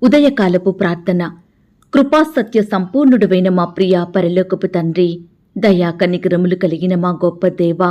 ఉదయకాలపు ప్రార్థన. కృపాసత్య సంపూర్ణుడైన మా ప్రియ పరలోకపు తండ్రి, దయా కనికరములు కలిగిన మా గొప్ప దేవా,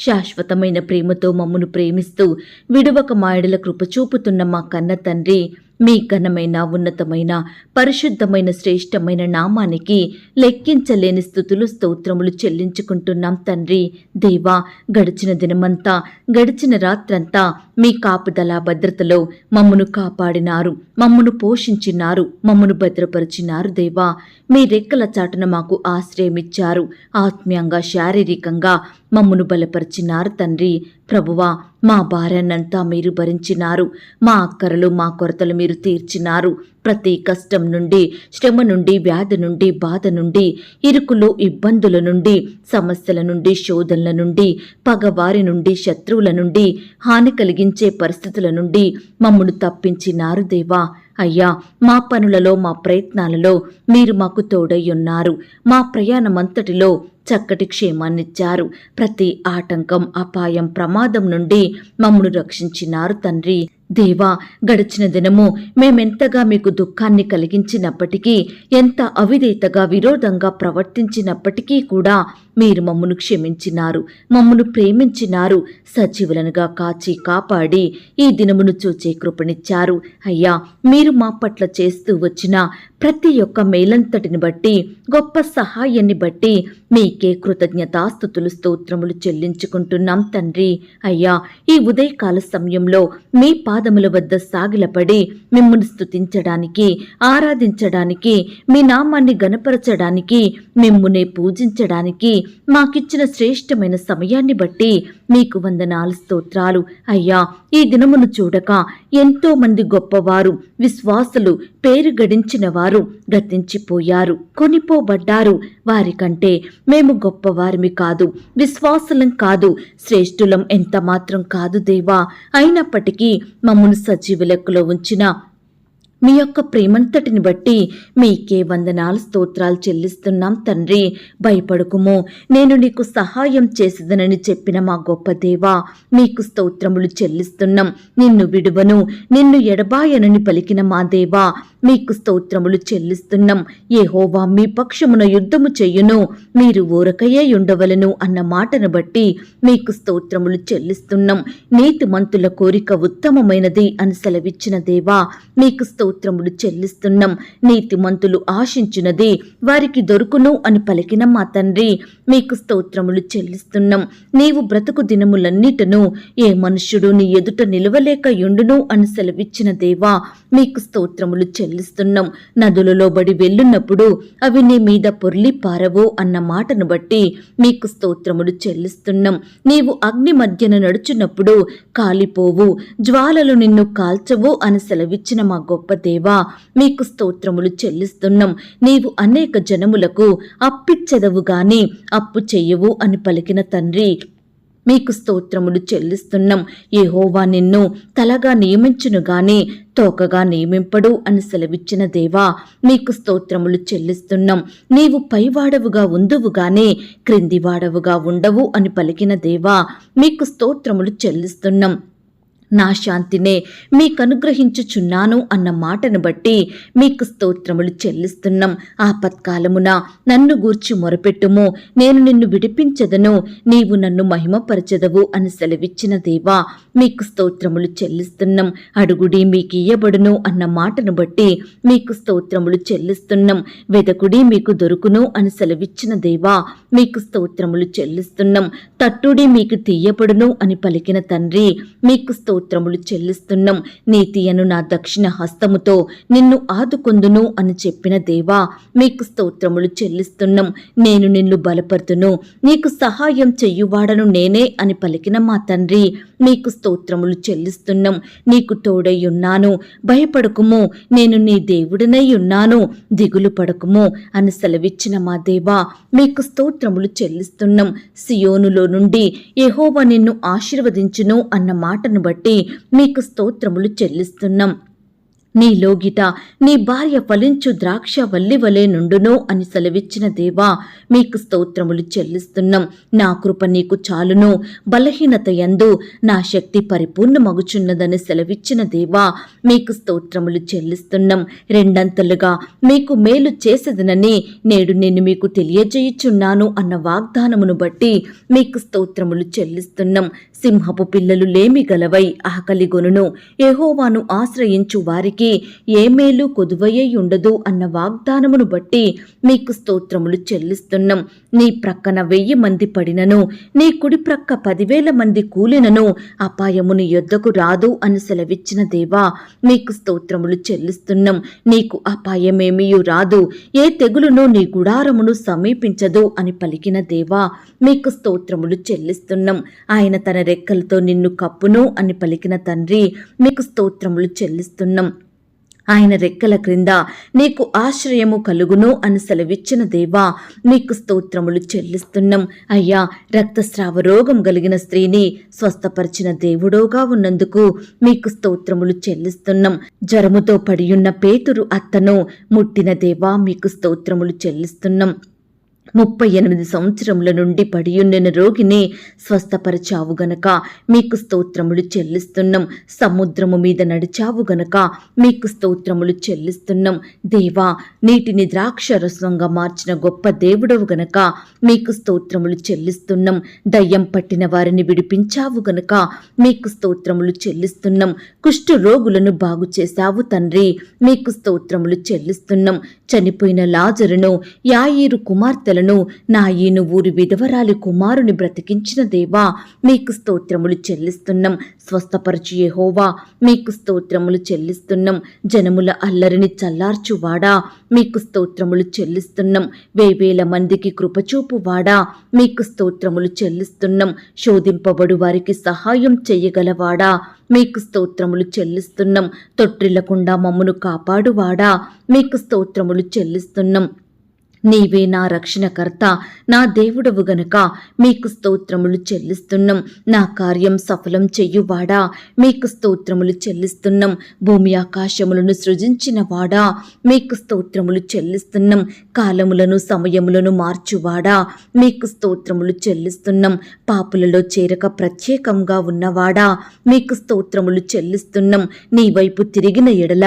శాశ్వతమైన ప్రేమతో మమ్మను ప్రేమిస్తూ విడువక మాయడల కృప చూపుతున్న మా కన్న తండ్రి, మీ ఘనమైన ఉన్నతమైన పరిశుద్ధమైన శ్రేష్టమైన నామానికి లెక్కించలేని స్తుతులు స్తోత్రములు చెల్లించుకుంటున్నాం తండ్రి. దేవా, గడిచిన దినమంతా గడిచిన రాత్రంతా మీ కాపుదల భద్రతలో మమ్మను కాపాడినారు, మమ్మను పోషించినారు, మమ్మను భద్రపరిచినారు. దేవా, మీ రెక్కల చాటున మాకు ఆశ్రయమిచ్చారు, ఆత్మీయంగా శారీరకంగా మమ్మను బలపరిచినారు తండ్రి. ప్రభువా, మా భార్యనంతా మీరు భరించినారు, మా అక్కరలు మా కొరతలు మీరు తీర్చినారు. ప్రతి కష్టం నుండి, శ్రమ నుండి, వ్యాధి నుండి, బాధ నుండి, ఇరుకులు ఇబ్బందుల నుండి, సమస్యల నుండి, శోధనల నుండి, పగవారి నుండి, శత్రువుల నుండి, హాని కలిగించే పరిస్థితుల నుండి మమ్మను తప్పించినారు. దేవా, అయ్యా, మా పనులలో మా ప్రయత్నాలలో మీరు మాకు తోడై ఉన్నారు. మా ప్రయాణమంతటిలో చక్కటి క్షేమాన్నిచ్చారు. ప్రతి ఆటంకం, అపాయం, ప్రమాదం నుండి మమ్మను రక్షించినారు తండ్రి. దేవా, గడిచిన దినము మేమెంతగా మీకు దుఃఖాన్ని కలిగించినప్పటికీ, ఎంత అవిధేయతగా విరోధంగా ప్రవర్తించినప్పటికీ కూడా మీరు మమ్మను క్షమించినారు, మమ్మను ప్రేమించినారు, సజీవులనుగా కాచి కాపాడి ఈ దినమును చూచే కృపనిచ్చారు. అయ్యా, మీరు మా పట్ల చేస్తూ వచ్చిన ప్రతి ఒక్క మేలంతటిని బట్టి, గొప్ప సహాయాన్ని బట్టి మీకే కృతజ్ఞతాస్తుతులు స్తోత్రములు చెల్లించుకుంటున్నాం తండ్రి. అయ్యా, ఈ ఉదయకాల సమయంలో మీ పాదముల వద్ద సాగిలపడి మిమ్మల్ని స్తుతించడానికి, ఆరాధించడానికి, మీ నామాన్ని గణపరచడానికి, మిమ్మునే పూజించడానికి మాకిచ్చిన శ్రేష్టమైన సమయాన్ని బట్టి మీకు వందనాలు, స్తోత్రాలు. అయ్యా, ఈ దినమును చూడక ఎంతో మంది గొప్పవారు, విశ్వాసులు, పేరు గడించిన వారు గతించిపోయారు, కొనిపోబడ్డారు. వారికంటే మేము గొప్పవారిమి కాదు, విశ్వాసులం కాదు, శ్రేష్ఠులం ఎంత మాత్రం కాదు దేవా. అయినప్పటికీ మమ్మను సజీవ లెక్కలో ఉంచిన మీ యొక్క ప్రేమంతటిని బట్టి మీకే వందనాలు, స్తోత్రాలు చెల్లిస్తున్నాం తండ్రి. భయపడకుము, నేను నీకు సహాయం చేసేదనని చెప్పిన మా గొప్ప దేవా, మీకు స్తోత్రములు చెల్లిస్తున్నాం. నిన్ను విడువను, నిన్ను ఎడబాయనని పలికిన మా దేవా, మీకు స్తోత్రములు చెల్లిస్తున్నాం. యెహోవా మీ పక్షమున యుద్ధము చెయ్యును, మీరు ఊరకయే ఉండవలను అన్న మాటను బట్టి మీకు స్తోత్రములు చెల్లిస్తున్నాం. నీతిమంతుల కోరిక ఉత్తమమైనది అని సెలవిచ్చిన దేవా, మీకు స్తోత్రములు చెల్లిస్తున్నాం. నీతిమంతులు ఆశించినది వారికి దొరుకును అని పలికిన మా తండ్రి, మీకు స్తోత్రములు చెల్లిస్తున్నాం. నీవు బ్రతుకు దినములన్నిటను ఏ మనుష్యుడు నీ ఎదుట నిలవలేక యుండును అని సెలవిచ్చిన దేవా, మీకు స్తోత్రములు చెల్లిస్తున్నాం. నదులలో బడి వెళ్ళున్నప్పుడు అవి నీ మీద పొర్లి పారవు అన్న మాటను బట్టి మీకు స్తోత్రములు చెల్లిస్తున్నాం. నీవు అగ్ని మధ్యన నడుచున్నప్పుడు కాలిపోవు, జ్వాలలు నిన్ను కాల్చవు అని సెలవిచ్చిన మా గొప్ప దేవా, మీకు స్తోత్రములు చెల్లిస్తున్నాం. నీవు అనేక జనములకు అప్పిచ్చెదవు గాని అప్పు చెయ్యవు అని పలికిన తండ్రి, మీకు స్తోత్రములు చెల్లిస్తున్నాం. యెహోవా నిన్ను తలగా నియమించును గాని తోకగా నియమింపడు అని సెలవిచ్చిన దేవా, మీకు స్తోత్రములు చెల్లిస్తున్నాం. నీవు పైవాడవుగా ఉందువు గాని క్రిందివాడవుగా ఉండవు అని పలికిన దేవా, మీకు స్తోత్రములు చెల్లిస్తున్నాం. నా శాంతినే మీకు అనుగ్రహించుచున్నాను అన్న మాటను బట్టి మీకు స్తోత్రములు చెల్లిస్తున్నాం. ఆపత్కాలమున నన్ను గూర్చి మొరపెట్టుము, నేను నిన్ను విడిపించెదను, నీవు నన్ను మహిమపరచెదవు అని సెలవిచ్చిన దేవా, మీకు స్తోత్రములు చెల్లిస్తున్నాం. అడుగుడి మీకు ఇయ్యబడును అన్న మాటను బట్టి మీకు స్తోత్రములు చెల్లిస్తున్నాం. వెదకుడి మీకు దొరుకును అని సెలవిచ్చిన దేవా, మీకు స్తోత్రములు చెల్లిస్తున్నాం. తట్టుడి మీకు తీయబడును అని పలికిన తండ్రి, మీకు స్తోత్రములు చెల్లిస్తున్నాం. నీతి అను నా దక్షిణ హస్తముతో నిన్ను ఆదుకొందును అని చెప్పిన దేవా, మీకు స్తోత్రములు చెల్లిస్తున్నాం. నేను నిన్ను బలపరుతును, నీకు సహాయం చెయ్యువాడను నేనే అని పలికిన మా తండ్రి, మీకు స్తోత్రములు చెల్లిస్తున్నాం. నీకు తోడై ఉన్నాను, భయపడకుము, నేను నీ దేవుడినై ఉన్నాను, దిగులు పడకుము అని సెలవిచ్చిన మా దేవా, మీకు స్తోత్రములు చెల్లిస్తున్నాం. సియోనులో నుండి యెహోవా నిన్ను ఆశీర్వదించును అన్న మాటను బట్టి మీకు స్తోత్రములు చెల్లిస్తున్నాం. నీలోగిట నీ భార్య ఫలించు ద్రాక్ష వల్లి వలె నుండును అని సెలవిచ్చిన దేవా, మీకు స్తోత్రములు చెల్లిస్తున్నాం. నా కృప నీకు చాలును, బలహీనత యందు నా శక్తి పరిపూర్ణమగుచున్నదని సెలవిచ్చిన దేవా, మీకు స్తోత్రములు చెల్లిస్తున్నాం. రెండంతలుగా మీకు మేలు చేసేదనని నేడు నేను మీకు తెలియజేయుచున్నాను అన్న వాగ్దానమును బట్టి మీకు స్తోత్రములు చెల్లిస్తున్నాం. సింహపు పిల్లలు లేమి గలవై ఆకలిగొనును, యెహోవాను ఆశ్రయించు వారికి ఏ మేలు కొదువయ్యై ఉండదు అన్న వాగ్దానమును బట్టి మీకు స్తోత్రములు చెల్లిస్తున్నాం. నీ ప్రక్కన 1000 మంది పడినను, నీ కుడి ప్రక్క 10,000 మంది కూలినను అపాయము నీ యొద్దకు రాదు అని సెలవిచ్చిన దేవా, మీకు స్తోత్రములు చెల్లిస్తున్నాం. నీకు అపాయమేమీయు రాదు, ఏ తెగులును నీ గుడారమును సమీపించదు అని పలికిన దేవా, మీకు స్తోత్రములు చెల్లిస్తున్నాం. ఆయన తన రెక్కలతో నిన్ను కప్పును అని పలికిన తండ్రి, మీకు స్తోత్రములు చెల్లిస్తున్నాం. ఆయన రెక్కల క్రింద నీకు ఆశ్రయము కలుగును అని సెలవిచ్చిన దేవా, మీకు స్తోత్రములు చెల్లిస్తున్నాం. అయ్యా, రక్తస్రావ రోగం కలిగిన స్త్రీని స్వస్థపరిచిన దేవుడోగా ఉన్నందుకు మీకు స్తోత్రములు చెల్లిస్తున్నాం. జ్వరముతో పడియున్న పేతురు అత్తను ముట్టిన దేవా, మీకు స్తోత్రములు చెల్లిస్తున్నాం. 38 సంవత్సరముల నుండి పడియుండిన రోగిని స్వస్థపరిచావు గనక మీకు స్తోత్రములు చెల్లిస్తున్నాం. సముద్రము మీద నడిచావు గనక మీకు స్తోత్రములు చెల్లిస్తున్నాం. దేవా, నీటిని ద్రాక్షరసంగా మార్చిన గొప్ప దేవుడవు గనక మీకు స్తోత్రములు చెల్లిస్తున్నాం. దయ్యం పట్టిన వారిని విడిపించావు గనక మీకు స్తోత్రములు చెల్లిస్తున్నాం. కుష్ఠ రోగులను బాగు చేశావు తండ్రి, మీకు స్తోత్రములు చెల్లిస్తున్నాం. చనిపోయిన లాజరును, యాయీరు కుమార్తెలను, నాయీను ఊరి విధవరాలి కుమారుని బ్రతికించిన దేవా, మీకు స్తోత్రములు చెల్లిస్తున్నాం. స్వస్థపరచు యెహోవా, మీకు స్తోత్రములు చెల్లిస్తున్నాం. జనముల అల్లరిని చల్లార్చువాడా, మీకు స్తోత్రములు చెల్లిస్తున్నాం. 1000 మందికి కృపచూపువాడా, మీకు స్తోత్రములు చెల్లిస్తున్నాం. శోధింపబడు వారికి సహాయం చెయ్యగలవాడా, మీకు స్తోత్రములు చెల్లిస్తున్నాం. తొట్టిల్లకుండా మమ్మును కాపాడువాడా, మీకు స్తోత్రములు చెల్లిస్తున్నాం. నీవే నా రక్షణకర్త, నా దేవుడవు గనక మీకు స్తోత్రములు చెల్లిస్తున్నాం. నా కార్యం సఫలం చెయ్యువాడా, మీకు స్తోత్రములు చెల్లిస్తున్నాం. భూమి ఆకాశములను సృజించిన వాడా, మీకు స్తోత్రములు చెల్లిస్తున్నాం. కాలములను సమయములను మార్చువాడా, మీకు స్తోత్రములు చెల్లిస్తున్నాం. పాపులలో చేరక ప్రత్యేకంగా ఉన్నవాడా, మీకు స్తోత్రములు చెల్లిస్తున్నాం. నీ వైపు తిరిగిన ఎడల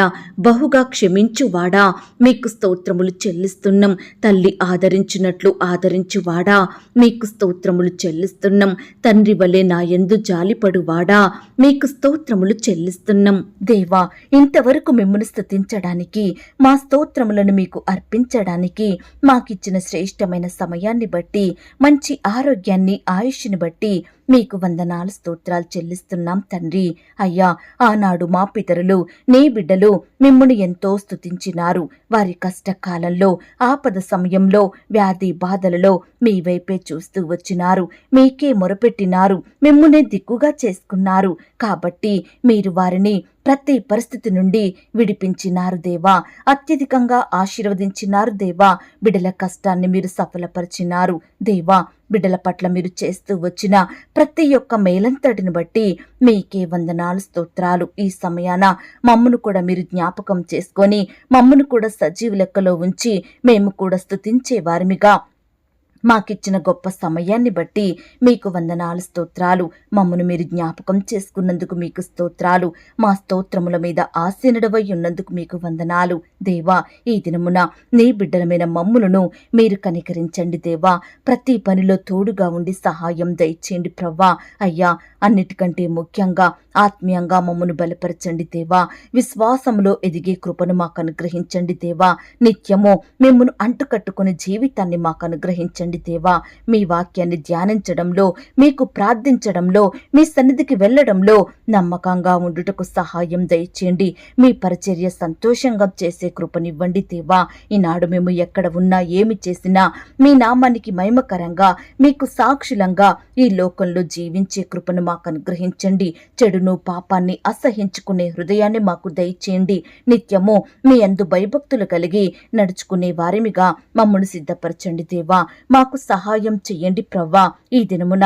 బహుగా క్షమించువాడా, మీకు స్తోత్రములు చెల్లిస్తున్నాం. తల్లి ఆదరించినట్లు ఆదరించువాడా, మీకు స్తోత్రములు చెల్లిస్తున్నాం. తండ్రి వలె నా యందు జాలిపడువాడా, మీకు స్తోత్రములు చెల్లిస్తున్నాం. దేవా, ఇంతవరకు మిమ్మల్ని స్తుతించడానికి, మా స్తోత్రములను మీకు అర్పించడానికి మాకిచ్చిన శ్రేష్టమైన సమయాన్ని బట్టి, మంచి ఆరోగ్యాన్ని, ఆయుష్ని బట్టి మీకు వందనాలు స్తోత్రాలు చెల్లిస్తున్నాం తండ్రి. అయ్యా, ఆనాడు మా పితరులు, నీ బిడ్డలు మిమ్మును ఎంతో స్తుతించినారు. వారి కష్టకాలంలో, ఆపద సమయంలో, వ్యాధి బాధలలో మీ వైపే చూస్తూ వచ్చినారు. మీకే మొరపెట్టినారు, మిమ్మునే దిక్కుగా చేసుకున్నారు. కాబట్టి మీరు వారిని ప్రతి పరిస్థితి నుండి విడిపించినారు దేవా. అత్యధికంగా ఆశీర్వదించినారు దేవా. బిడ్డల కష్టాన్ని మీరు సఫలపరిచినారు దేవా. బిడ్డల పట్ల మీరు చేస్తూ వచ్చిన ప్రతి ఒక్క మేలంతటిని బట్టి మీకే వందనాలు స్తోత్రాలు. ఈ సమయాన మమ్మను కూడా మీరు జ్ఞాపకం చేసుకొని, మమ్మను కూడా సజీవ లెక్కలో ఉంచి, మేము కూడా స్తుతించే వారిమిగా మాకిచ్చిన గొప్ప సమయాన్ని బట్టి మీకు వందనాలు స్తోత్రాలు. మమ్మను మీరు జ్ఞాపకం చేసుకున్నందుకు మీకు స్తోత్రాలు. మా స్తోత్రముల మీద ఆసీనుడవై ఉన్నందుకు మీకు వందనాలు దేవా. ఈ దినమున నీ బిడ్డలమైన మమ్ములను మీరు కనికరించండి దేవా. ప్రతి పనిలో తోడుగా ఉండి సహాయం దయచేయండి ప్రవ్వా. అయ్యా, అన్నిటికంటే ముఖ్యంగా ఆత్మీయంగా మమ్మను బలపరచండి దేవా. విశ్వాసంలో ఎదిగే కృపను మాకు అనుగ్రహించండి దేవా. నిత్యము మిమ్మును అంటుకట్టుకుని జీవితాన్ని మాకు అనుగ్రహించండి దేవా. మీ వాక్యాన్ని ధ్యానించడంలో, మీకు ప్రార్థించడంలో, మీ సన్నిధికి వెళ్లడంలో నమ్మకంగా ఉండుటకు సహాయం దయచేయండి. మీ పరిచర్య సంతోషంగా చేసే కృపనివ్వండి దేవా. ఈనాడు మేము ఎక్కడ ఉన్నా, ఏమి చేసినా మీ నామానికి మహిమకరంగా, మీకు సాక్షులంగా ఈ లోకంలో జీవించే కృపను మాకు అనుగ్రహించండి. చెడును, పాపాన్ని అసహించుకునే హృదయాన్ని మాకు దయచేయండి. నిత్యము మీ యందు భయభక్తులు కలిగి నడుచుకునే వారిమిగా మమ్మల్ని సిద్ధపరచండి దేవా. మాకు సహాయం చెయ్యండి ప్రవ్వా. ఈ దినమున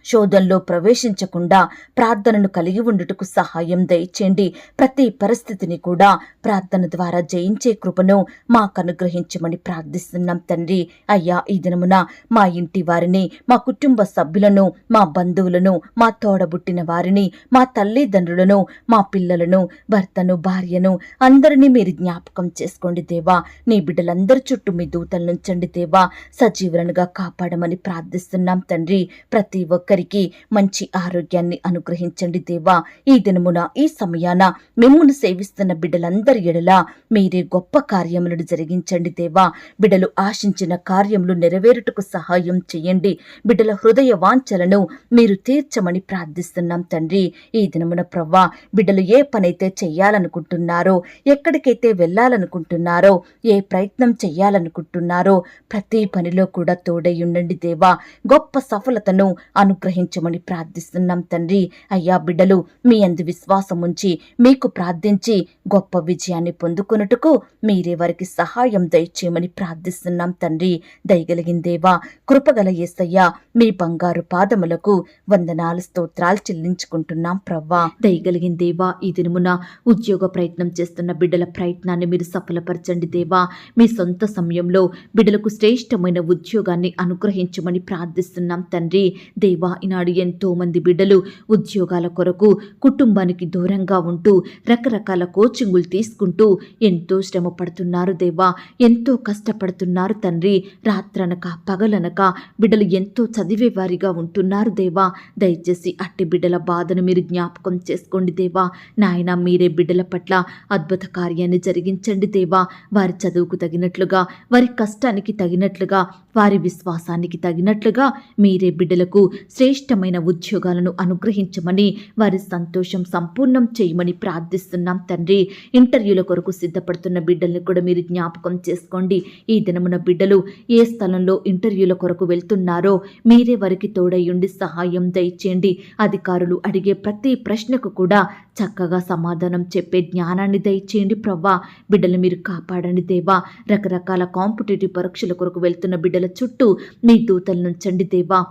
శోధనలో ప్రవేశించకుండా ప్రార్థనను కలిగి ఉండుటకు సహాయం దయచేయండి. ప్రతి పరిస్థితిని కూడా ప్రార్థన ద్వారా జయించే కృపను మాకు అనుగ్రహించమని ప్రార్థిస్తున్నాం తండ్రి. అయ్యా, ఈ దినమున మా ఇంటి వారిని, మా కుటుంబ సభ్యులను, మా బంధువులను, మా తోడబుట్టిన వారిని, మా తల్లిదండ్రులను, మా పిల్లలను, భర్తను, భార్యను అందరినీ మీరు జ్ఞాపకం చేసుకోండి దేవా. నీ బిడ్డలందరి చుట్టూ మీ దూతలు నుంచండి దేవా. సజీవులనుగా కాపాడమని ప్రార్థిస్తున్నాం తండ్రి. ప్రతి ఒక్కరికి మంచి ఆరోగ్యాన్ని అనుగ్రహించండి దేవా. ఈ దినమున ఈ సమయాన మిమ్మును సేవిస్తున్న బిడ్డలందరి ఎడల మీరే గొప్ప కార్యములను జరిగించండి దేవా. బిడ్డలు ఆశించిన కార్యములు నెరవేరుటకు సహాయం చేయండి. బిడ్డల హృదయ వాంఛలను మీరు తీర్చమని ప్రార్థిస్తున్నాం తండ్రి. ఈ దినమున ప్రవ్వా, బిడ్డలు ఏ పనైతే చెయ్యాలనుకుంటున్నారో, ఎక్కడికైతే వెళ్ళాలనుకుంటున్నారో, ఏ ప్రయత్నం చెయ్యాలనుకుంటున్నారో ప్రతి పనిలో కూడా తోడై ఉండండి దేవా. గొప్ప సఫలతను అనుగ్రహించమని ప్రార్థిస్తున్నాం తండ్రి. అయ్యా, బిడ్డలు మీ యందు విశ్వాసం ఉంచి మీకు ప్రార్థించి గొప్ప విజయాన్ని పొందుకొనుటకు మీరే వారికి సహాయం దయచేయమని ప్రార్థిస్తున్నాం తండ్రి. దయగలిగిన దేవా, కృపగల యేసయ్యా, మీ బంగారు పాదములకు వందనాలు స్తోత్రాలు చెల్లించుకుంటున్నాం ప్రవ్వా. దయగలిగిన దేవా, ఈ దినమున ఉద్యోగ ప్రయత్నం చేస్తున్న బిడ్డల ప్రయత్నాన్ని మీరు సఫలపరచండి దేవా. మీ సొంత సమయంలో బిడ్డలకు శ్రేష్టమైన ఉద్యోగాన్ని అనుగ్రహించమని ప్రార్థిస్తున్నాం తండ్రి. దేవా, ఈనాడు ఎంతో మంది బిడ్డలు ఉద్యోగాల కొరకు కుటుంబానికి దూరంగా ఉంటూ రకరకాల కోచింగులు తీసుకుంటూ ఎంతో శ్రమ పడుతున్నారు దేవా. ఎంతో కష్టపడుతున్నారు తండ్రి. రాత్రనక పగలనక బిడ్డలు ఎంతో చదివేవారిగా ఉంటున్నారు దేవా. దయచేసి అట్టి బిడ్డల బాధను మీరు జ్ఞాపకం చేసుకోండి దేవా. నాయన, మీరే బిడ్డల పట్ల అద్భుత కార్యాన్ని జరిగించండి దేవా. వారి చదువుకు తగినట్లుగా, వారి కష్టానికి తగినట్లుగా, వారి విశ్వాసానికి తగినట్లుగా మీరే బిడ్డలకు శ్రేష్టమైన ఉద్యోగాలను అనుగ్రహించమని, వారి సంతోషం సంపూర్ణం చేయమని ప్రార్థిస్తున్నాం తండ్రి. ఇంటర్వ్యూల కొరకు సిద్ధపడుతున్న బిడ్డల్ని కూడా మీరు జ్ఞాపకం చేసుకోండి. ఈ దినమున బిడ్డలు ఏ స్థలంలో ఇంటర్వ్యూల కొరకు వెళ్తున్నారో మీరే వారికి తోడయ్యుండి సహాయం దయచేయండి. అధికారులు అడిగే ప్రతి ప్రశ్నకు కూడా చక్కగా సమాధానం చెప్పే జ్ఞానాన్ని దయచేయండి ప్రవ్వా. బిడ్డలు మీరు కాపాడండి దేవా. రకరకాల కాంపిటేటివ్ పరీక్షల కొరకు వెళ్తున్న బిడ్డల చుట్టూ మీ దూతలు నుంచండి దేవా.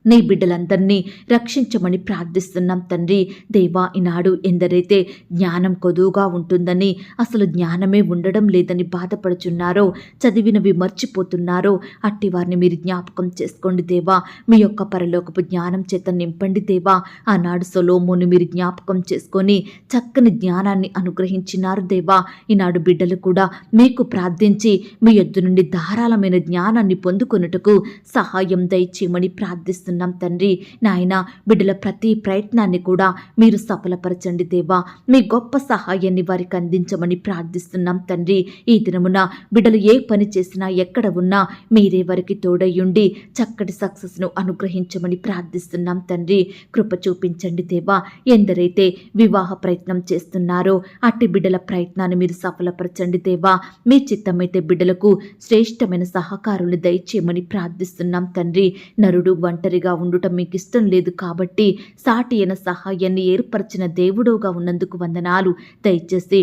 నీ బిడ్డలందరినీ రక్షించమని ప్రార్థిస్తున్నాం తండ్రి. దేవా, ఈనాడు ఎందరైతే జ్ఞానం కొదువుగా ఉంటుందని, అసలు జ్ఞానమే ఉండడం లేదని బాధపడుచున్నారో, చదివినవి మర్చిపోతున్నారో అట్టి వారిని మీరు జ్ఞాపకం చేసుకోండి దేవా. మీ యొక్క పరలోకపు జ్ఞానం చేత నింపండి దేవా. ఆనాడు సొలొమోను మీరు జ్ఞాపకం చేసుకొని చక్కని జ్ఞానాన్ని అనుగ్రహించినారు దేవా. ఈనాడు బిడ్డలు కూడా మీకు ప్రార్థించి మీ యొద్ద నుండి ధారాళమైన జ్ఞానాన్ని పొందుకొనుటకు సహాయం దయచేయమని ప్రార్థిస్తున్నాం తండ్రి. నాయన, బిడ్డల ప్రతి ప్రయత్నాన్ని కూడా మీరు సఫలపరచండి దేవా. మీ గొప్ప సహాయాన్ని వారికి అందించమని ప్రార్థిస్తున్నాం తండ్రి. ఈ దినమున బిడ్డలు ఏ పని చేసినా, ఎక్కడ ఉన్నా మీరే వారికి తోడయ్యుండి చక్కటి సక్సెస్ను అనుగ్రహించమని ప్రార్థిస్తున్నాం తండ్రి. కృప చూపించండి దేవా. ఎందరైతే వివాహ ప్రయత్నం చేస్తున్నారో అట్టి బిడ్డల ప్రయత్నాన్ని మీరు సఫలపరచండి దేవా. మీ చిత్తమైతే బిడ్డలకు శ్రేష్టమైన సహకారులు దయచేయమని ప్రార్థిస్తున్నాం తండ్రి. నరుడు ఒంటరిగా ఉండటం మీకు ఇష్టం లేదు కాబట్టి సాటి అయిన సహాయాన్ని ఏర్పరిచిన దేవుడుగా ఉన్నందుకు వందనాలు. దయచేసి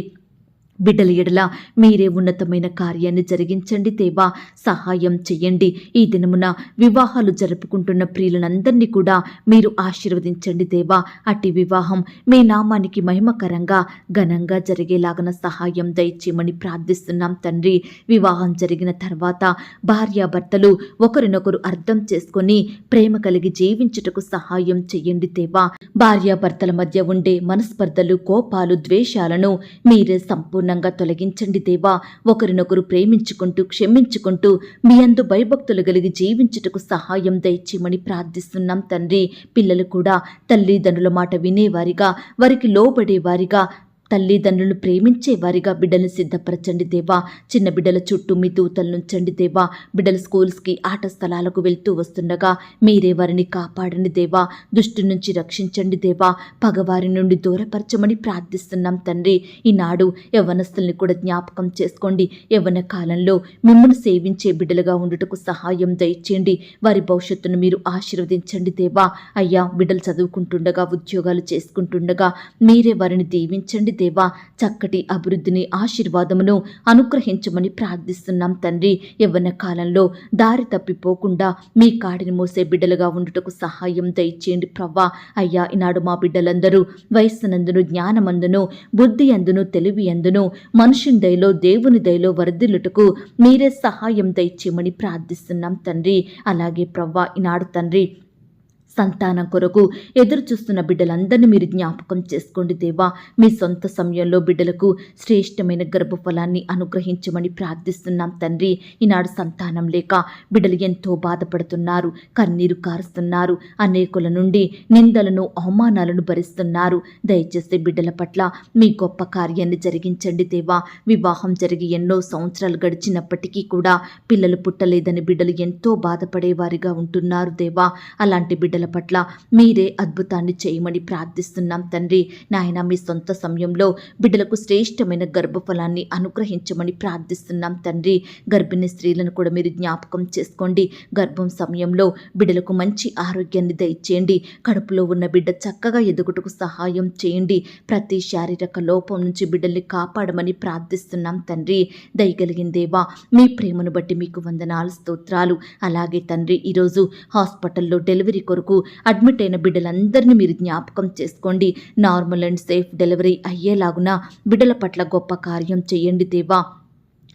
బిడ్డల ఎడల మీరే ఉన్నతమైన కార్యాన్ని జరిగించండి దేవా. సహాయం చెయ్యండి. ఈ దినమున వివాహాలు జరుపుకుంటున్న ప్రియులందరినీ కూడా మీరు ఆశీర్వదించండి దేవా. అట్టి వివాహం మీ నామానికి మహిమకరంగా ఘనంగా జరిగేలాగన సహాయం దయచేయమని ప్రార్థిస్తున్నాం తండ్రి. వివాహం జరిగిన తర్వాత భార్యాభర్తలు ఒకరినొకరు అర్థం చేసుకొని ప్రేమ కలిగి జీవించుటకు సహాయం చెయ్యండి దేవా. భార్యాభర్తల మధ్య ఉండే మనస్పర్ధలు, కోపాలు, ద్వేషాలను మీరే సంపూర్ణ తొలగించండి దేవా. ఒకరినొకరు ప్రేమించుకుంటూ, క్షమించుకుంటూ మీ యందు భయభక్తులు కలిగి జీవించుటకు సహాయం దయచేయమని ప్రార్థిస్తున్నాం తండ్రి. పిల్లలు కూడా తల్లిదండ్రుల మాట వినేవారిగా, వారికి లోబడేవారిగా, తల్లిదండ్రులను ప్రేమించే వారిగా బిడ్డలు సిద్ధపరచండి దేవా. చిన్న బిడ్డల చుట్టూ మీ దూతలు నుంచండి దేవా. బిడ్డలు స్కూల్స్కి, ఆట స్థలాలకు వెళ్తూ వస్తుండగా మీరే వారిని కాపాడండి దేవా. దుష్టు నుంచి రక్షించండి దేవా. పగవారి నుండి దూరపరచమని ప్రార్థిస్తున్నాం తండ్రి. ఈనాడు యవ్వనస్తుల్ని కూడా జ్ఞాపకం చేసుకోండి. యవ్వన కాలంలో మిమ్మల్ని సేవించే బిడ్డలుగా ఉండుటకు సహాయం దయచేయండి. వారి భవిష్యత్తును మీరు ఆశీర్వదించండి దేవా. అయ్యా, బిడ్డలు చదువుకుంటుండగా, ఉద్యోగాలు చేసుకుంటుండగా మీరే వారిని దీవించండి దేవా, చక్కటి అభివృద్ధిని, ఆశీర్వాదమును అనుగ్రహించమని ప్రార్థిస్తున్నాం తండ్రి. యవ్వన కాలంలో దారి తప్పిపోకుండా మీ కాడిని మోసే బిడ్డలుగా ఉండుటకు సహాయం దయచేయండి ప్రవ్వా. అయ్యా, ఈనాడు మా బిడ్డలందరూ వయస్సునందును, జ్ఞానమందును, బుద్ధి అందును, తెలివి అందును, మనుషుని దయలో, దేవుని దయలో వర్ధిల్లుటకు మీరే సహాయం దయచేయమని ప్రార్థిస్తున్నాం తండ్రి. అలాగే ప్రవ్వా, ఈనాడు తండ్రి సంతానం కొరకు ఎదురు చూస్తున్న బిడ్డలందరినీ మీరు జ్ఞాపకం చేసుకోండి దేవా. మీ సొంత సమయంలో బిడ్డలకు శ్రేష్టమైన గర్భఫలాన్ని అనుగ్రహించమని ప్రార్థిస్తున్నాం తండ్రి. ఈనాడు సంతానం లేక బిడ్డలు ఎంతో బాధపడుతున్నారు, కన్నీరు కారుస్తున్నారు, అనేకుల నుండి నిందలను, అవమానాలను భరిస్తున్నారు. దయచేసి బిడ్డల పట్ల మీ గొప్ప కార్యాన్ని జరిగించండి దేవా. వివాహం జరిగి ఎన్నో సంవత్సరాలు గడిచినప్పటికీ కూడా పిల్లలు పుట్టలేదని బిడ్డలు ఎంతో బాధపడేవారిగా ఉంటున్నారు దేవా. అలాంటి బిడ్డల పట్ల మీరే అద్భుతాన్ని చేయమని ప్రార్థిస్తున్నాం తండ్రి. నాయన, మీ సొంత సమయంలో బిడ్డలకు శ్రేష్టమైన గర్భఫలాన్ని అనుగ్రహించమని ప్రార్థిస్తున్నాం తండ్రి. గర్భిణీ స్త్రీలను కూడా మీరు జ్ఞాపకం చేసుకోండి. గర్భం సమయంలో బిడ్డలకు మంచి ఆరోగ్యాన్ని దయచేయండి. కడుపులో ఉన్న బిడ్డ చక్కగా ఎదుగుటకు సహాయం చేయండి. ప్రతి శారీరక లోపం నుంచి బిడ్డల్ని కాపాడమని ప్రార్థిస్తున్నాం తండ్రి. దయగలిగిన దేవా, మీ ప్రేమను బట్టి మీకు వందనాలు, స్తోత్రాలు. అలాగే తండ్రి, ఈరోజు హాస్పిటల్లో డెలివరీ కొరకు అడ్మిట్ అయిన బిడ్డలందరినీ మీరు జ్ఞాపకం చేసుకోండి. నార్మల్ అండ్ సేఫ్ డెలివరీ అయ్యేలాగున బిడ్డల పట్ల గొప్ప కార్యం చేయండి దేవా.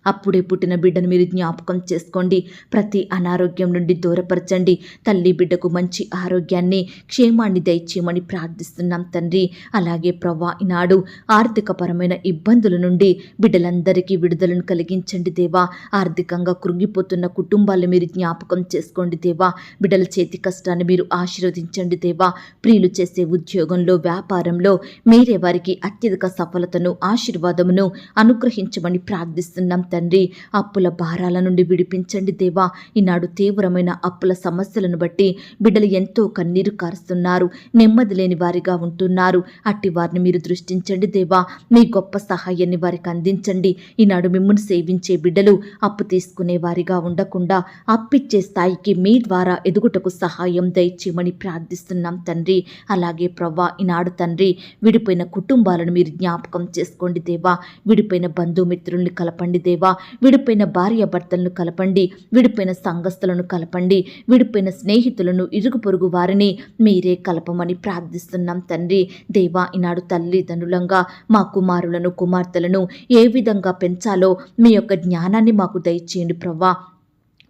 అప్పుడే పుట్టిన బిడ్డను మీరు జ్ఞాపకం చేసుకోండి. ప్రతి అనారోగ్యం నుండి దూరపరచండి. తల్లి బిడ్డకు మంచి ఆరోగ్యాన్ని, క్షేమాన్ని దయచేయమని ప్రార్థిస్తున్నాం తండ్రి. అలాగే ప్రవ్వా, ఈనాడు ఆర్థికపరమైన ఇబ్బందుల నుండి బిడ్డలందరికీ విడుదలను కలిగించండి దేవా. ఆర్థికంగా కృంగిపోతున్న కుటుంబాలను మీరు జ్ఞాపకం చేసుకోండి దేవా. బిడ్డల చేతి కష్టాన్ని మీరు ఆశీర్వదించండి దేవా. ప్రియులు చేసే ఉద్యోగంలో, వ్యాపారంలో మీరే వారికి అత్యధిక సఫలతను, ఆశీర్వాదమును అనుగ్రహించమని ప్రార్థిస్తున్నాం తండ్రి. అప్పుల భారాల నుండి విడిపించండి దేవా. ఈనాడు తీవ్రమైన అప్పుల సమస్యలను బట్టి బిడ్డలు ఎంతో కన్నీరు కారుస్తున్నారు, నెమ్మది లేని వారిగా ఉంటున్నారు. అట్టి వారిని మీరు దృష్టించండి దేవా. మీ గొప్ప సహాయాన్ని వారికి అందించండి. ఈనాడు మిమ్మల్ని సేవించే బిడ్డలు అప్పు తీసుకునే వారిగా ఉండకుండా అప్పిచ్చే స్థాయికి మీ ద్వారా ఎదుగుటకు సహాయం దయచేయమని ప్రార్థిస్తున్నాం తండ్రి. అలాగే ప్రవ్వా, ఈనాడు తండ్రి, విడిపోయిన కుటుంబాలను మీరు జ్ఞాపకం చేసుకోండి దేవా. విడిపోయిన బంధుమిత్రుల్ని కలపండి దేవా. విడిపోయిన భార్య భర్తలను కలపండి. విడిపోయిన సంఘస్థులను కలపండి. విడిపోయిన స్నేహితులను, ఇరుగు పొరుగు వారిని మీరే కలపమని ప్రార్థిస్తున్నాం తండ్రి. దేవా, ఈనాడు తల్లిదండ్రులంగా మా కుమారులను, కుమార్తెలను ఏ విధంగా పెంచాలో మీ యొక్క జ్ఞానాన్ని మాకు దయచేయండి ప్రవ్వా.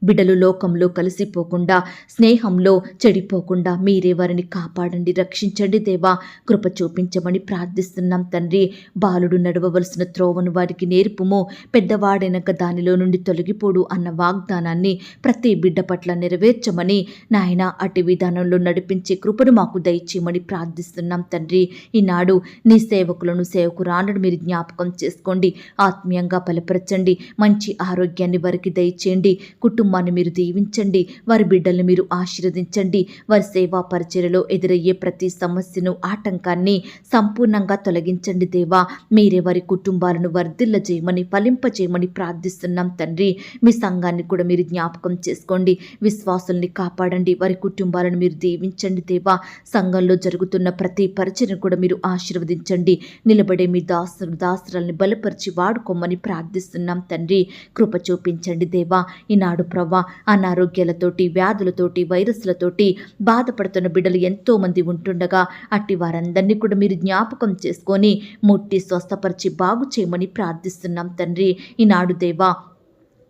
బిడ్డలు లోకంలో కలిసిపోకుండా, స్నేహంలో చెడిపోకుండా మీరే వారిని కాపాడండి, రక్షించండి దేవా. కృప చూపించమని ప్రార్థిస్తున్నాం తండ్రి. బాలుడు నడవవలసిన త్రోవను వారికి నేర్పుము, పెద్దవాడైనాక దానిలో నుండి తొలగిపోడు అన్న వాగ్దానాన్ని ప్రతి బిడ్డ పట్ల నెరవేర్చమని నాయన, అటు విధానంలో నడిపించే కృపను మాకు దయచేయమని ప్రార్థిస్తున్నాం తండ్రి. ఈనాడు నీ సేవకులను, సేవకురాలను మీరు జ్ఞాపకం చేసుకోండి. ఆత్మీయంగా బలపరచండి. మంచి ఆరోగ్యాన్ని వారికి దయచేయండి. కుటుంబాన్ని మీరు దీవించండి. వారి బిడ్డల్ని మీరు ఆశీర్వదించండి. వారి సేవా పరిచర్యలో ఎదురయ్యే ప్రతి సమస్యను, ఆటంకాన్ని సంపూర్ణంగా తొలగించండి దేవా. మీరే వారి కుటుంబాలను వర్ధిల్లజేయమని, ఫలింపజేయమని ప్రార్థిస్తున్నాం తండ్రి. మీ సంఘాన్ని కూడా మీరు జ్ఞాపకం చేసుకోండి. విశ్వాసుల్ని కాపాడండి. వారి కుటుంబాలను మీరు దీవించండి దేవా. సంఘంలో జరుగుతున్న ప్రతి పరిచర్యను కూడా మీరు ఆశీర్వదించండి. నిలబడే మీ దాసురాల్ని బలపరిచి వాడుకోమని ప్రార్థిస్తున్నాం తండ్రి. కృప చూపించండి దేవా. ఈనాడు ప్రవ్వా, అనారోగ్యాలతోటి, వ్యాధులతోటి, వైరస్లతోటి బాధపడుతున్న బిడ్డలు ఎంతో మంది ఉంటుండగా అట్టి వారందరినీ కూడా మీరు జ్ఞాపకం చేసుకొని ముట్టి స్వస్థపరిచి బాగు చేయమని ప్రార్థిస్తున్నాం తండ్రి. ఈనాడు దేవా,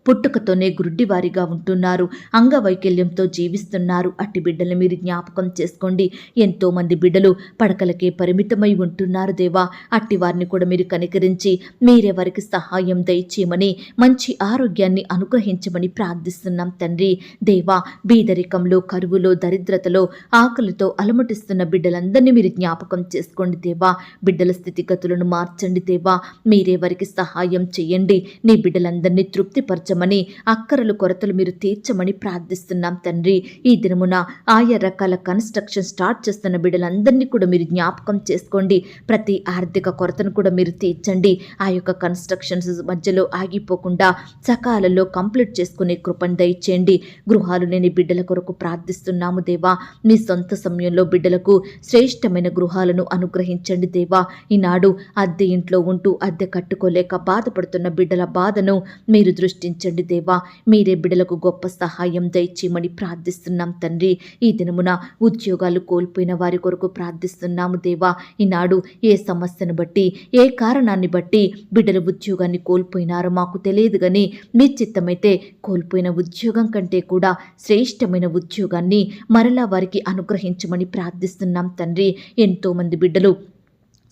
పుట్టుకతోనే గుడ్డివారిగా ఉంటున్నారు, అంగవైకల్యంతో జీవిస్తున్నారు. అట్టి బిడ్డలు మీరు జ్ఞాపకం చేసుకోండి. ఎంతోమంది బిడ్డలు పడకలకే పరిమితమై ఉంటున్నారు దేవా. అట్టి వారిని కూడా మీరు కనికరించి మీరే వారికి సహాయం దయచేయమని, మంచి ఆరోగ్యాన్ని అనుగ్రహించమని ప్రార్థిస్తున్నాం తండ్రి. దేవా, బీదరికంలో, కరువులో, దరిద్రతలో, ఆకలితో అలమటిస్తున్న బిడ్డలందరినీ మీరు జ్ఞాపకం చేసుకోండి దేవా. బిడ్డల స్థితిగతులను మార్చండి దేవా. మీరే వారికి సహాయం చేయండి. నీ బిడ్డలందరినీ తృప్తిపరచ అనుగ్రహించమని, అక్కరలు కొరతలు మీరు తీర్చమని ప్రార్థిస్తున్నాం తండ్రి. ఈ దినమున ఆయా రకాల కన్స్ట్రక్షన్ స్టార్ట్ చేస్తున్న బిడ్డలందరినీ కూడా మీరు జ్ఞాపకం చేసుకోండి. ప్రతి ఆర్థిక కొరతను కూడా మీరు తీర్చండి. ఆ యొక్క కన్స్ట్రక్షన్స్ మధ్యలో ఆగిపోకుండా సకాలంలో కంప్లీట్ చేసుకునే కృపను దయచేయండి. గృహాలు లేని బిడ్డల కొరకు ప్రార్థిస్తున్నాము దేవా. మీ సొంత సమయంలో బిడ్డలకు శ్రేష్టమైన గృహాలను అనుగ్రహించండి దేవా. ఈనాడు అద్దె ఇంట్లో ఉంటూ అద్దె కట్టుకోలేక బాధపడుతున్న బిడ్డల బాధను మీరు దృష్టించండి దేవా. మీరే బిడ్డలకు గొప్ప సహాయం దయచేయమని ప్రార్థిస్తున్నాం తండ్రి. ఈ దినమున ఉద్యోగాలు కోల్పోయిన వారి కొరకు ప్రార్థిస్తున్నాము దేవా. ఈనాడు ఏ సమస్యను బట్టి, ఏ కారణాన్ని బట్టి బిడ్డల ఉద్యోగాన్ని కోల్పోయినారో మాకు తెలియదు కానీ, మీ చిత్తమైతే కోల్పోయిన ఉద్యోగం కంటే కూడా శ్రేష్టమైన ఉద్యోగాన్ని మరలా వారికి అనుగ్రహించమని ప్రార్థిస్తున్నాం తండ్రి. ఎంతోమంది బిడ్డలు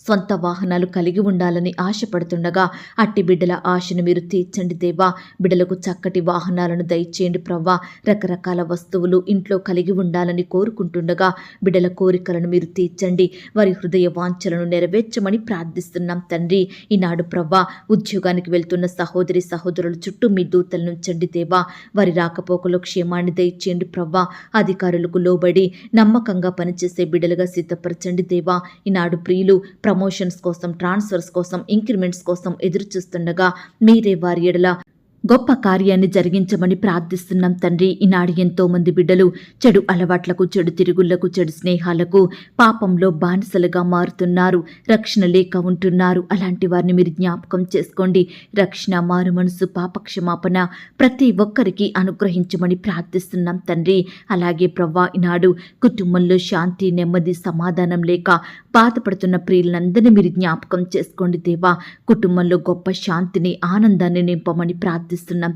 సొంత వాహనాలు కలిగి ఉండాలని ఆశపడుతుండగా అట్టి బిడ్డల ఆశను మీరు తీర్చండి దేవా. బిడ్డలకు చక్కటి వాహనాలను దయచేయండి ప్రవ్వా. రకరకాల వస్తువులు ఇంట్లో కలిగి ఉండాలని కోరుకుంటుండగా బిడ్డల కోరికలను మీరు తీర్చండి. వారి హృదయ వాంఛలను నెరవేర్చమని ప్రార్థిస్తున్నాం తండ్రి. ఈనాడు ప్రవ్వా, ఉద్యోగానికి వెళ్తున్న సహోదరి సహోదరుల చుట్టూ మీ దూతలను ఉంచండి దేవా. వారి రాకపోకలో క్షేమాన్ని దయచేయండి ప్రవ్వా. అధికారులకు లోబడి నమ్మకంగా పనిచేసే బిడ్డలుగా సిద్ధపరచండి దేవా. ఈనాడు ప్రియులు ప్రమోషన్స్ కోసం, ట్రాన్స్ఫర్స్ కోసం, ఇంక్రిమెంట్స్ కోసం ఎదురు చూస్తుండగా మీరే వారి ఎడల గొప్ప కార్యాన్ని జరిగించమని ప్రార్థిస్తున్నాం తండ్రి. ఈనాడు ఎంతో మంది బిడ్డలు చెడు అలవాట్లకు, చెడు తిరుగుళ్లకు, చెడు స్నేహాలకు, పాపంలో బానిసలుగా మారుతున్నారు. రక్షణ లేక ఉంటున్నారు. అలాంటి వారిని మీరు జ్ఞాపకం చేసుకోండి. రక్షణ, మారు మనసు, పాపక్షమాపణ ప్రతి ఒక్కరికి అనుగ్రహించమని ప్రార్థిస్తున్నాం తండ్రి. అలాగే ప్రవ్వా, ఈనాడు కుటుంబంలో శాంతి, నెమ్మది, సమాధానం లేక బాధపడుతున్న ప్రియులందరినీ మీరు జ్ఞాపకం చేసుకోండి దేవా. కుటుంబంలో గొప్ప శాంతిని, ఆనందాన్ని నింపమని ప్రార్థిస్తున్నాం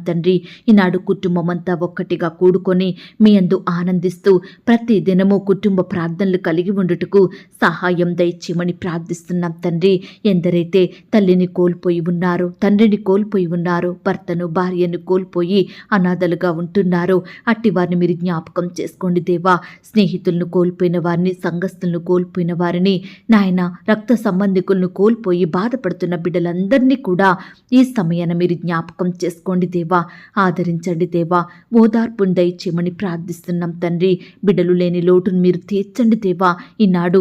తండ్రి. ఈనాడు కుటుంబం అంతా ఒక్కటిగా కూడుకొని మీ యందు ఆనందిస్తూ ప్రతి దినము కుటుంబ ప్రార్థనలు కలిగి ఉండుటకు సహాయం దయచేయమని ప్రార్థిస్తున్నాం తండ్రి. ఎందరైతే తల్లిని కోల్పోయి ఉన్నారో, తండ్రిని కోల్పోయి ఉన్నారో, భర్తను, భార్యను కోల్పోయి అనాథలుగా ఉంటున్నారో అట్టి వారిని మీరు జ్ఞాపకం చేసుకోండి దేవా. స్నేహితులను కోల్పోయిన వారిని, సంఘస్థులను కోల్పోయిన వారిని, నాయన రక్త సంబంధికులను కోల్పోయి బాధపడుతున్న బిడ్డలందరినీ కూడా ఈ సమయాన మీరు జ్ఞాపకం చేసుకోండి దేవా. ఆదరించండి దేవా. ఓదార్పును దయచేయమని ప్రార్థిస్తున్నాం తండ్రి. బిడ్డలు లేని లోటును మీరు తీర్చండి దేవా. ఈనాడు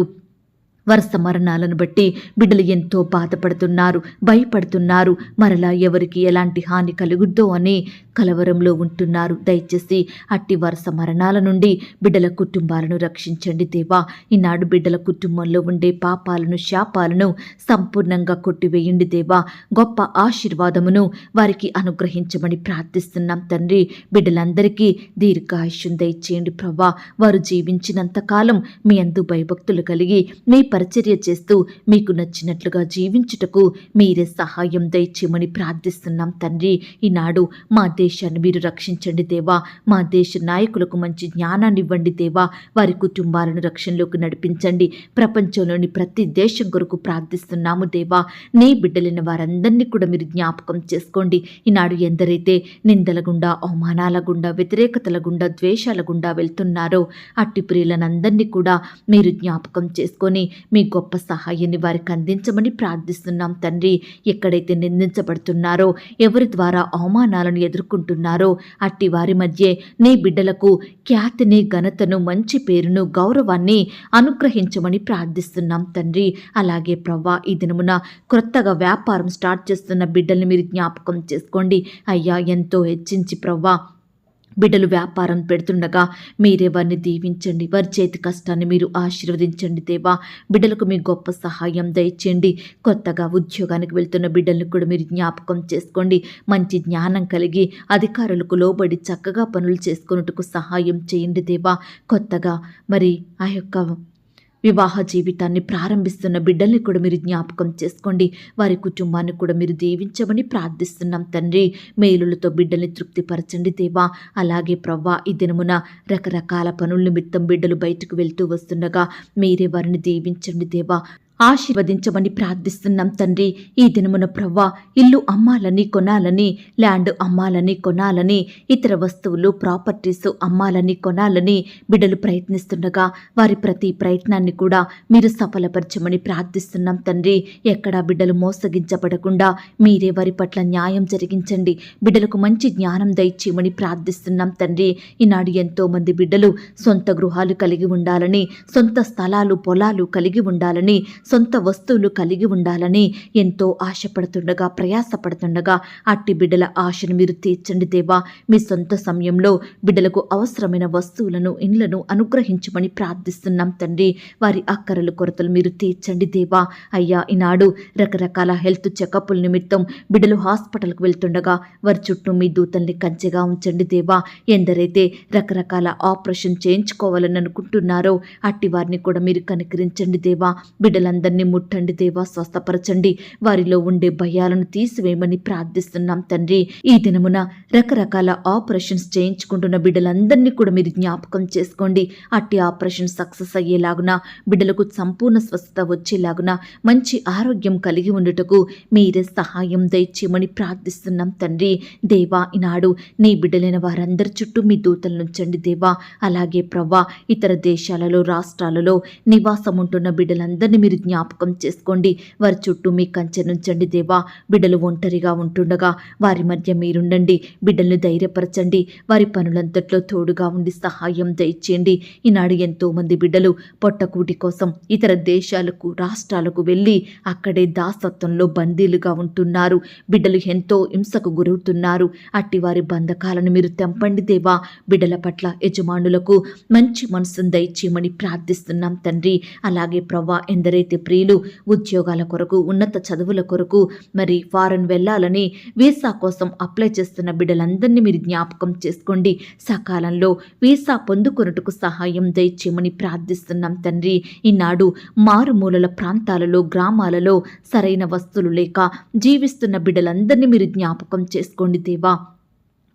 వరుస మరణాలను బట్టి బిడ్డలు ఎంతో బాధపడుతున్నారు, భయపడుతున్నారు. మరలా ఎవరికి ఎలాంటి హాని కలుగుద్దో అని కలవరంలో ఉంటున్నారు. దయచేసి అట్టి వరుస మరణాల నుండి బిడ్డల కుటుంబాలను రక్షించండి దేవా. ఈనాడు బిడ్డల కుటుంబంలో ఉండే పాపాలను, శాపాలను సంపూర్ణంగా కొట్టివేయండి దేవా. గొప్ప ఆశీర్వాదమును వారికి అనుగ్రహించమని ప్రార్థిస్తున్నాం తండ్రి. బిడ్డలందరికీ దీర్ఘాయుష్యం దయచేయండి ప్రభా. వారు జీవించినంతకాలం మీ అందు భయభక్తులు కలిగి మీ పరిచర్య చేస్తూ మీకు నచ్చినట్లుగా జీవించుటకు మీరే సహాయం దయచేయమని ప్రార్థిస్తున్నాం తండ్రి. ఈనాడు మా దేశాన్ని మీరు రక్షించండి దేవా. మా దేశ నాయకులకు మంచి జ్ఞానాన్ని ఇవ్వండి దేవా. వారి కుటుంబాలను రక్షణలోకి నడిపించండి. ప్రపంచంలోని ప్రతి దేశం కొరకు ప్రార్థిస్తున్నాము దేవా. నీ బిడ్డలైన వారందరినీ కూడా మీరు జ్ఞాపకం చేసుకోండి. ఈనాడు ఎందరైతే నిందల గుండా, అవమానాల గుండా, వ్యతిరేకతల గుండా, ద్వేషాల గుండా వెళ్తున్నారో అట్టి ప్రియులనందరినీ కూడా మీరు జ్ఞాపకం చేసుకొని మీ గొప్ప సహాయాన్ని వారికి అందించమని ప్రార్థిస్తున్నాం తండ్రి. ఎక్కడైతే నిందించబడుతున్నారో, ఎవరి ద్వారా అవమానాలను ఎదుర్కొంటున్నారో అట్టి వారి మధ్య నీ బిడ్డలకు ఖ్యాతిని, ఘనతను, మంచి పేరును, గౌరవాన్ని అనుగ్రహించమని ప్రార్థిస్తున్నాం తండ్రి. అలాగే ప్రవ్వా, ఈ దినమున క్రొత్తగా వ్యాపారం స్టార్ట్ చేస్తున్న బిడ్డల్ని మీరు జ్ఞాపకం చేసుకోండి అయ్యా. ఎంతో హెచ్చించి ప్రవ్వా బిడ్డలు వ్యాపారం పెడుతుండగా మీరే వారిని దీవించండి. వారి చేతి కష్టాన్ని మీరు ఆశీర్వదించండి దేవా. బిడ్డలకు మీ గొప్ప సహాయం దయచేయండి. కొత్తగా ఉద్యోగానికి వెళ్తున్న బిడ్డలను కూడా మీరు జ్ఞాపకం చేసుకోండి. మంచి జ్ఞానం కలిగి అధికారులకు లోబడి చక్కగా పనులు చేసుకున్నట్టుకు సహాయం చేయండి దేవా. కొత్తగా మరి ఆ యొక్క వివాహ జీవితాన్ని ప్రారంభిస్తున్న బిడ్డల్ని కూడా మీరు జ్ఞాపకం చేసుకోండి. వారి కుటుంబాన్ని కూడా మీరు దీవించమని ప్రార్థిస్తున్నాం తండ్రి. మేలులతో బిడ్డల్ని తృప్తిపరచండి దేవా. అలాగే ప్రవ్వా, ఈ దినమున రకరకాల పనుల నిమిత్తం బిడ్డలు బయటకు వెళ్తూ వస్తుండగా మీరే వారిని దీవించండి దేవా. ఆశీర్వదించమని ప్రార్థిస్తున్నాం తండ్రి. ఈ దినమున ప్రవ్వా ఇల్లు అమ్మాలని కొనాలని, ల్యాండ్ అమ్మాలని కొనాలని, ఇతర వస్తువులు ప్రాపర్టీస్ అమ్మాలని కొనాలని బిడ్డలు ప్రయత్నిస్తుండగా వారి ప్రతి ప్రయత్నాన్ని కూడా మీరు సఫలపరచమని ప్రార్థిస్తున్నాం తండ్రి. ఎక్కడా బిడ్డలు మోసగించబడకుండా మీరే వారి పట్ల న్యాయం జరిగించండి. బిడ్డలకు మంచి జ్ఞానం దయచేయమని ప్రార్థిస్తున్నాం తండ్రి. ఈనాడు ఎంతో మంది బిడ్డలు సొంత గృహాలు కలిగి ఉండాలని, సొంత స్థలాలు పొలాలు కలిగి ఉండాలని, సొంత వస్తువులు కలిగి ఉండాలని ఎంతో ఆశపడుతుండగా ప్రయాసపడుతుండగా అట్టి బిడ్డల ఆశను మీరు తీర్చండి దేవా. మీ సొంత సమయంలో బిడ్డలకు అవసరమైన వస్తువులను ఇండ్లను అనుగ్రహించమని ప్రార్థిస్తున్నాం తండ్రి. వారి అక్కరలు కొరతలు మీరు తీర్చండి దేవా. అయ్యా ఈనాడు రకరకాల హెల్త్ చెకప్ల నిమిత్తం బిడ్డలు హాస్పిటల్కు వెళ్తుండగా వారి చుట్టూ మీ దూతల్ని కంచెగా ఉంచండి దేవా. ఎందరైతే రకరకాల ఆపరేషన్ చేయించుకోవాలని అనుకుంటున్నారో అట్టి వారిని కూడా మీరు కనికరించండి దేవా. బిడ్డలందరినీ ముట్టండి దేవా, స్వస్థపరచండి. వారిలో ఉండే భయాలను తీసివేయమని ప్రార్థిస్తున్నాం తండ్రి. ఈ దినమున రకరకాల ఆపరేషన్స్ చేయించుకుంటున్న బిడ్డలందరినీ కూడా మీరు జ్ఞాపకం చేసుకోండి. అట్టి ఆపరేషన్ సక్సెస్ అయ్యేలాగున, బిడ్డలకు సంపూర్ణ స్వస్థత వచ్చేలాగున, మంచి ఆరోగ్యం కలిగి ఉండుటకు మీరే సహాయం దయచేయమని ప్రార్థిస్తున్నాం తండ్రి. దేవా ఈనాడు నీ బిడ్డలైన వారందరి చుట్టూ మీ దూతలను ఉంచండి దేవా. అలాగే ప్రవ్వా ఇతర దేశాలలో రాష్ట్రాలలో నివాసం ఉంటున్న బిడ్డలందరినీ మీరు జ్ఞాపకం చేసుకోండి. వారి చుట్టూ మీ కంచె నుంచండి దేవా. బిడ్డలు ఒంటరిగా ఉంటుండగా వారి మధ్య మీరుండండి. బిడ్డలను ధైర్యపరచండి. వారి పనులంతట్లో తోడుగా ఉండి సహాయం దయచేయండి. ఈనాడు ఎంతో మంది బిడ్డలు పొట్టకూటి కోసం ఇతర దేశాలకు రాష్ట్రాలకు వెళ్ళి అక్కడే దాసత్వంలో బందీలుగా ఉంటున్నారు. బిడ్డలు ఎంతో హింసకు గురవుతున్నారు. అట్టి వారి బంధకాలను మీరు తెంపండి దేవా. బిడ్డల పట్ల యజమానులకు మంచి మనసును దయచేయమని ప్రార్థిస్తున్నాం తండ్రి. అలాగే ప్రవ్వా ఎందరైతే ప్రియులు ఉద్యోగాల కొరకు, ఉన్నత చదువుల కొరకు మరి ఫారెన్ వెళ్ళాలని వీసా కోసం అప్లై చేస్తున్న బిడ్డలందరినీ మీరు జ్ఞాపకం చేసుకోండి. సకాలంలో వీసా పొందుకొనుటకు సహాయం దయచేయమని ప్రార్థిస్తున్నాం తండ్రి. ఈనాడు మారుమూలల ప్రాంతాలలో గ్రామాలలో సరైన వస్తువులు లేక జీవిస్తున్న బిడ్డలందరినీ మీరు జ్ఞాపకం చేసుకోండి దేవా.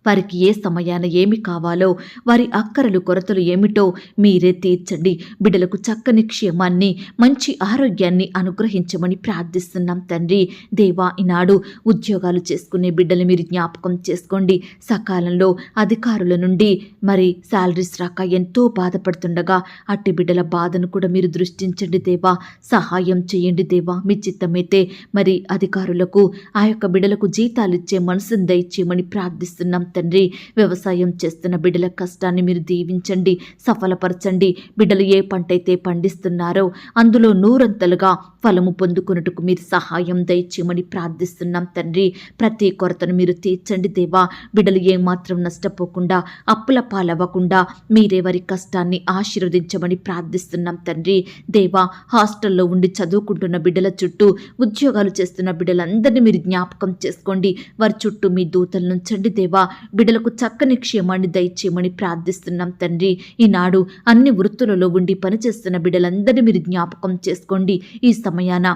వారికి ఏ సమయాన ఏమి కావాలో, వారి అక్కరలు కొరతలు ఏమిటో మీరే తీర్చండి. బిడ్డలకు చక్కని క్షేమాన్ని, మంచి ఆరోగ్యాన్ని అనుగ్రహించమని ప్రార్థిస్తున్నాం తండ్రి. దేవా ఈనాడు ఉద్యోగాలు చేసుకునే బిడ్డలు మీరు జ్ఞాపకం చేసుకోండి. సకాలంలో అధికారుల నుండి మరి శాలరీస్ రాక ఎంతో బాధపడుతుండగా అట్టి బిడ్డల బాధను కూడా మీరు దృష్టించండి దేవా. సహాయం చేయండి దేవా. మీ చిత్తమైతే మరి అధికారులకు ఆ యొక్క బిడ్డలకు జీతాలు ఇచ్చే మనసును దయచేయమని ప్రార్థిస్తున్నాం తండ్రి. వ్యవసాయం చేస్తున్న బిడ్డల కష్టాన్ని మీరు దీవించండి, సఫలపరచండి. బిడ్డలు ఏ పంట అయితే పండిస్తున్నారో అందులో నూరంతలుగా ఫలము పొందుకున్నట్టుకు మీరు సహాయం దయచేయమని ప్రార్థిస్తున్నాం తండ్రి. ప్రతి కొరతను మీరు తీర్చండి దేవా. బిడ్డలు ఏమాత్రం నష్టపోకుండా, అప్పుల పాలవ్వకుండా మీరే వారి కష్టాన్ని ఆశీర్వదించమని ప్రార్థిస్తున్నాం తండ్రి. దేవా హాస్టల్లో ఉండి చదువుకుంటున్న బిడ్డల చుట్టూ, ఉద్యోగాలు చేస్తున్న బిడ్డలందరినీ మీరు జ్ఞాపకం చేసుకోండి. వారి చుట్టూ మీ దూతలు నుంచండి దేవా. బిడ్డలకు చక్కని క్షేమాన్ని దయచేయమని ప్రార్థిస్తున్నాం తండ్రి. ఈనాడు అన్ని వృత్తులలో ఉండి పనిచేస్తున్న బిడ్డలందరినీ మీరు జ్ఞాపకం చేసుకోండి. ఈ సమయాన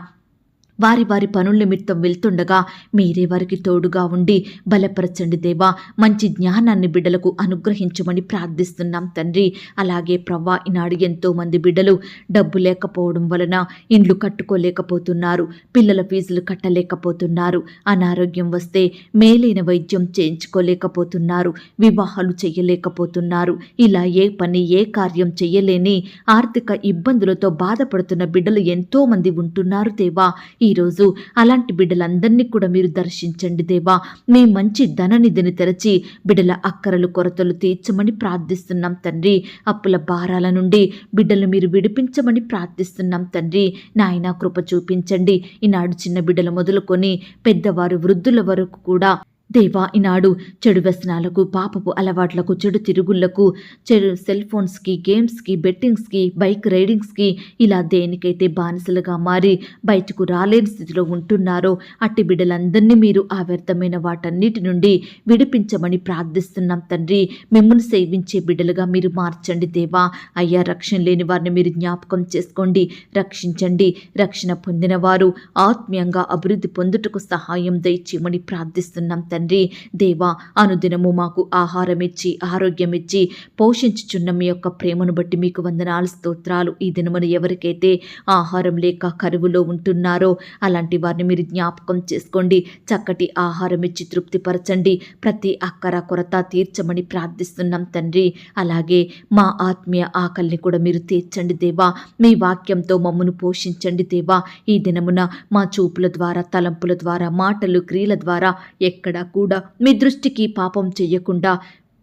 వారి వారి పనుల నిమిత్తం వెళ్తుండగా మీరే వారికి తోడుగా ఉండి బలపరచండి దేవా. మంచి జ్ఞానాన్ని బిడ్డలకు అనుగ్రహించమని ప్రార్థిస్తున్నాం తండ్రి. అలాగే ప్రవ్వా ఈనాడు ఎంతో మంది బిడ్డలు డబ్బు లేకపోవడం వలన ఇండ్లు కట్టుకోలేకపోతున్నారు, పిల్లల ఫీజులు కట్టలేకపోతున్నారు, అనారోగ్యం వస్తే మేలైన వైద్యం చేయించుకోలేకపోతున్నారు, వివాహాలు చేయలేకపోతున్నారు. ఇలా ఏ పని ఏ కార్యం చేయలేని ఆర్థిక ఇబ్బందులతో బాధపడుతున్న బిడ్డలు ఎంతో మంది ఉంటున్నారు దేవా. ఈరోజు అలాంటి బిడ్డలందరినీ కూడా మీరు దర్శించండి దేవా. మీ మంచి ధననిధిని తెరచి బిడ్డల అక్కరలు కొరతలు తీర్చమని ప్రార్థిస్తున్నాం తండ్రి. అప్పుల భారాల నుండి బిడ్డలు మీరు విడిపించమని ప్రార్థిస్తున్నాం తండ్రి. నాయనా కృప చూపించండి. ఈనాడు చిన్న బిడ్డలు మొదలుకొని పెద్దవారు వృద్ధుల వరకు కూడా దేవా ఈనాడు చెడు వ్యసనాలకు, పాపపు అలవాట్లకు, చెడు తిరుగుళ్లకు, చెడు సెల్ ఫోన్స్కి, గేమ్స్కి, బెట్టింగ్స్కి, బైక్ రైడింగ్స్కి ఇలా దేనికైతే బానిసలుగా మారి బయటకు రాలేని స్థితిలో ఉంటున్నారో అట్టి బిడ్డలందరినీ మీరు ఆ వ్యర్థమైన వాటన్నిటి నుండి విడిపించమని ప్రార్థిస్తున్నాం తండ్రి. మిమ్మల్ని సేవించే బిడ్డలుగా మీరు మార్చండి దేవా. అయ్యా రక్షణ లేని వారిని మీరు జ్ఞాపకం చేసుకోండి, రక్షించండి. రక్షణ పొందిన వారు ఆత్మీయంగా అభివృద్ధి పొందుటకు సహాయం దయచేయమని ప్రార్థిస్తున్నాం తండ్రి. తండ్రి. దేవా, అనుదినము మాకు ఆహారం ఇచ్చి ఆరోగ్యం ఇచ్చి పోషించుచున్న మీ యొక్క ప్రేమను బట్టి మీకు వందనాలు, స్తోత్రాలు. ఈ దినమున ఎవరికైతే ఆహారం లేక కరువులో ఉంటున్నారో అలాంటి వారిని మీరు జ్ఞాపకం చేసుకోండి. చక్కటి ఆహారం ఇచ్చి తృప్తిపరచండి. ప్రతి అక్కర కొరత తీర్చమని ప్రార్థిస్తున్నాం తండ్రి. అలాగే మా ఆత్మీయ ఆకలిని కూడా మీరు తీర్చండి దేవా. మీ వాక్యంతో మమ్మను పోషించండి దేవా. ఈ దినమున మా చూపుల ద్వారా, తలంపుల ద్వారా, మాటలు, క్రియల ద్వారా ఎక్కడా కూడా మీ దృష్టికి పాపం చెయ్యకుండా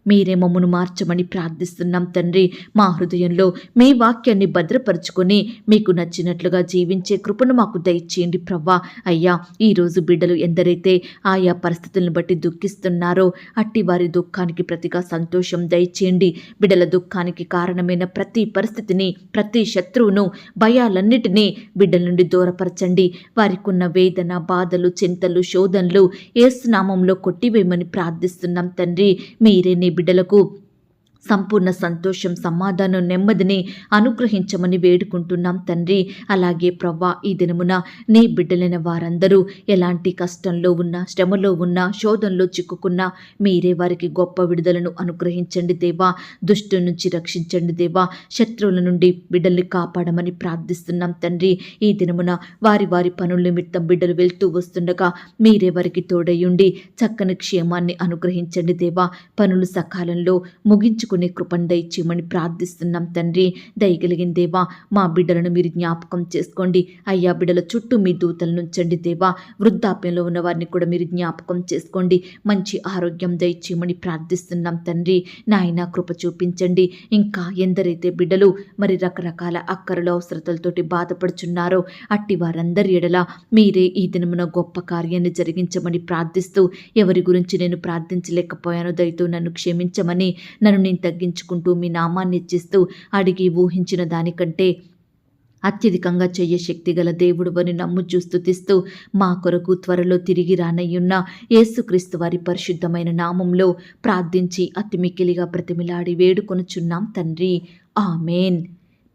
మీరే మమ్మను మార్చమని ప్రార్థిస్తున్నాం తండ్రి. మా హృదయంలో మీ వాక్యాన్ని భద్రపరుచుకొని మీకు నచ్చినట్లుగా జీవించే కృపను మాకు దయచేయండి ప్రవ్వా. అయ్యా, ఈరోజు బిడ్డలు ఎందరైతే ఆయా పరిస్థితులను బట్టి దుఃఖిస్తున్నారో అట్టి వారి దుఃఖానికి ప్రతిగా సంతోషం దయచేయండి. బిడ్డల దుఃఖానికి కారణమైన ప్రతి పరిస్థితిని, ప్రతి శత్రువును, భయాలన్నిటినీ బిడ్డల నుండి దూరపరచండి. వారికి ఉన్న వేదన, బాధలు, చింతలు, శోధనలు యేసు నామంలో కొట్టివేయమని ప్రార్థిస్తున్నాం తండ్రి. మీరే నీ బిడ్డలకు సంపూర్ణ సంతోషం, సమాధానం, నెమ్మదిని అనుగ్రహించమని వేడుకుంటున్నాం తండ్రి. అలాగే ప్రవ్వా, ఈ దినమున నీ బిడ్డలైన వారందరూ ఎలాంటి కష్టంలో ఉన్నా, శ్రమలో ఉన్నా, శోధనలో చిక్కుకున్నా మీరే వారికి గొప్ప విడుదలను అనుగ్రహించండి దేవా. దుష్టు నుంచి రక్షించండి దేవా. శత్రువుల నుండి బిడ్డల్ని కాపాడమని ప్రార్థిస్తున్నాం తండ్రి. ఈ దినమున వారి వారి పనుల నిమిత్తం బిడ్డలు వెళ్తూ వస్తుండగా మీరే వారికి తోడయుండి చక్కని క్షేమాన్ని అనుగ్రహించండి దేవా. పనులు సకాలంలో ముగించుకునే కృపను దయచేయమని ప్రార్థిస్తున్నాం తండ్రి. దయగలిగిన దేవా, మా బిడ్డలను మీరు జ్ఞాపకం చేసుకోండి. అయ్యా, బిడ్డల చుట్టూ మీ దూతలను ఉంచండి దేవా. వృద్ధాప్యంలో ఉన్న వారిని కూడా మీరు జ్ఞాపకం చేసుకోండి. మంచి ఆరోగ్యం దయచేయమని ప్రార్థిస్తున్నాం తండ్రి. నాయన, కృప చూపించండి. ఇంకా ఎందరైతే బిడ్డలు మరి రకరకాల అక్కరలు, అవసరతలతోటి బాధపడుచున్నారో అట్టి వారందరి ఎడల మీరే ఈ దినమున గొప్ప కార్యాన్ని జరిగించమని ప్రార్థిస్తూ, ఎవరి గురించి నేను ప్రార్థించలేకపోయానో దయతో నన్ను క్షమించమని, నన్ను నేను తగ్గించుకుంటూ మీ నామాన్ని ఇచ్చిస్తూ అడిగి ఊహించిన దానికంటే అత్యధికంగా చెయ్య శక్తి గల దేవుడు అని నమ్ముచూ స్తుతిస్తూ మా కొరకు త్వరలో తిరిగి రానయ్యున్న యేసుక్రీస్తు వారి పరిశుద్ధమైన నామంలో ప్రార్థించి అతి మిక్కిలిగా బ్రతిమిలాడి వేడుకొనుచున్నాం తండ్రి. ఆమేన్.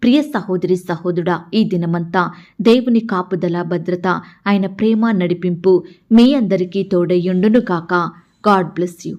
ప్రియ సహోదరి, సహోదరుడా, ఈ దినమంతా దేవుని కాపుదల, భద్రత, ఆయన ప్రేమ, నడిపింపు మీ అందరికీ తోడయ్యుండును కాక. God bless you.